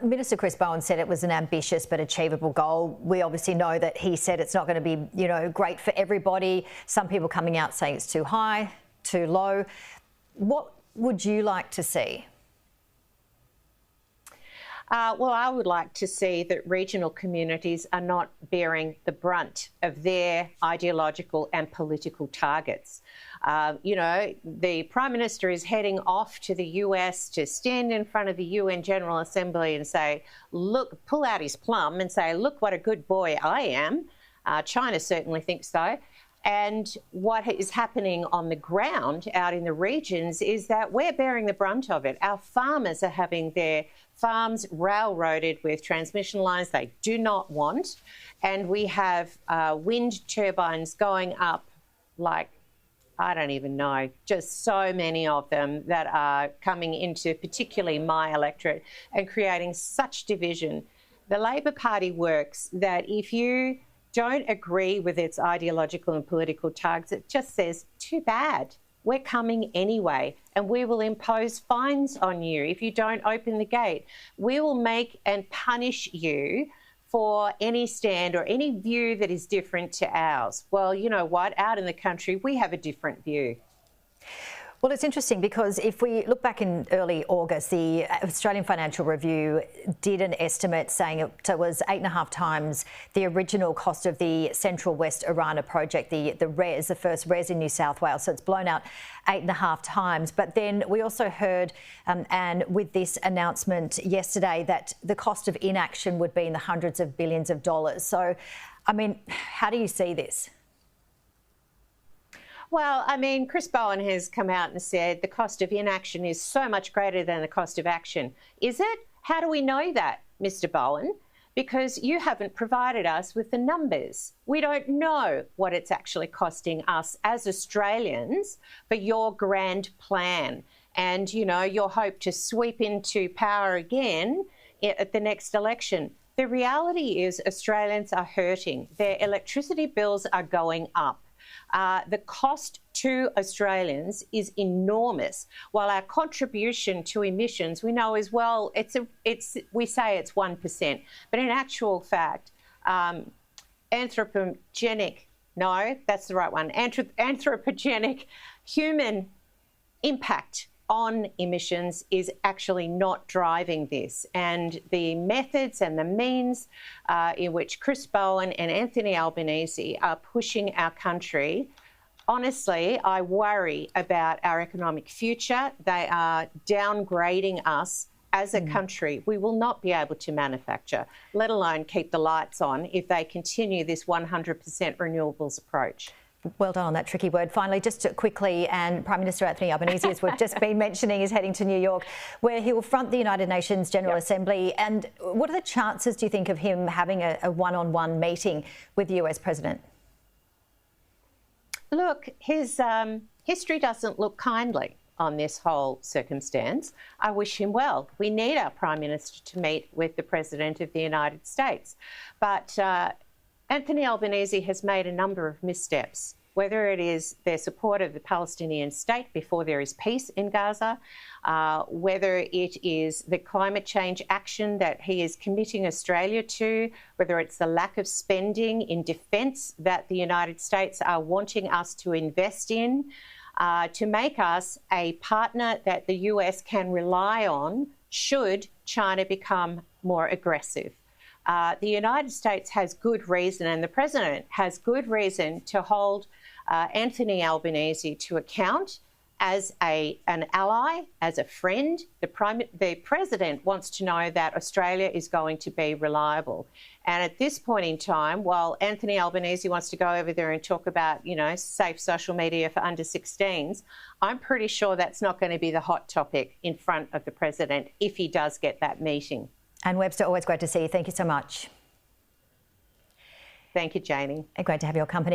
Minister Chris Bowen said it was an ambitious but achievable goal. We obviously know that he said it's not going to be, great for everybody. Some people coming out saying it's too high, too low. What would you like to see? Well, I would like to see that regional communities are not bearing the brunt of their ideological and political targets. The Prime Minister is heading off to the US to stand in front of the UN General Assembly and say, look, pull out his plum and say, look what a good boy I am. China certainly thinks so. And what is happening on the ground out in the regions is that we're bearing the brunt of it. Our farmers are having their farms railroaded with transmission lines they do not want. And we have wind turbines going up like, I don't even know, just so many of them that are coming into particularly my electorate and creating such division. The Labor Party works that if you don't agree with its ideological and political targets, it just says, too bad. We're coming anyway, and we will impose fines on you if you don't open the gate. We will make and punish you for any stand or any view that is different to ours. Well, you know what? Out in the country, we have a different view. Well, it's interesting because if we look back in early August, the Australian Financial Review did an estimate saying it was 8.5 times the original cost of the Central West Orana project, the RES, the first RES in New South Wales. So it's blown out 8.5 times. But then we also heard, Anne, with this announcement yesterday, that the cost of inaction would be in the hundreds of billions of dollars. So, I mean, how do you see this? Well, I mean, Chris Bowen has come out and said the cost of inaction is so much greater than the cost of action. Is it? How do we know that, Mr. Bowen? Because you haven't provided us with the numbers. We don't know what it's actually costing us as Australians for your grand plan and, your hope to sweep into power again at the next election. The reality is Australians are hurting. Their electricity bills are going up. The cost to Australians is enormous, while our contribution to emissions, we know as well, we say it's 1%, but in actual fact, anthropogenic human impact on emissions is actually not driving this. And the methods and the means in which Chris Bowen and Anthony Albanese are pushing our country, honestly, I worry about our economic future. They are downgrading us as a country. We will not be able to manufacture, let alone keep the lights on, if they continue this 100% renewables approach. Well done on that tricky word. Finally, just quickly, and Prime Minister Anthony Albanese, as we've just been mentioning, is heading to New York, where he will front the United Nations General Assembly. And what are the chances, do you think, of him having a one-on-one meeting with the US President? Look, his history doesn't look kindly on this whole circumstance. I wish him well. We need our Prime Minister to meet with the President of the United States. But Anthony Albanese has made a number of missteps, whether it is their support of the Palestinian state before there is peace in Gaza, whether it is the climate change action that he is committing Australia to, whether it's the lack of spending in defence that the United States are wanting us to invest in, to make us a partner that the US can rely on should China become more aggressive. The United States has good reason, and the President has good reason to hold Anthony Albanese to account as an ally, as a friend. The President wants to know that Australia is going to be reliable. And at this point in time, while Anthony Albanese wants to go over there and talk about, safe social media for under 16s, I'm pretty sure that's not going to be the hot topic in front of the President if he does get that meeting. Anne Webster, always great to see you. Thank you so much. Thank you, Janie. Great to have your company.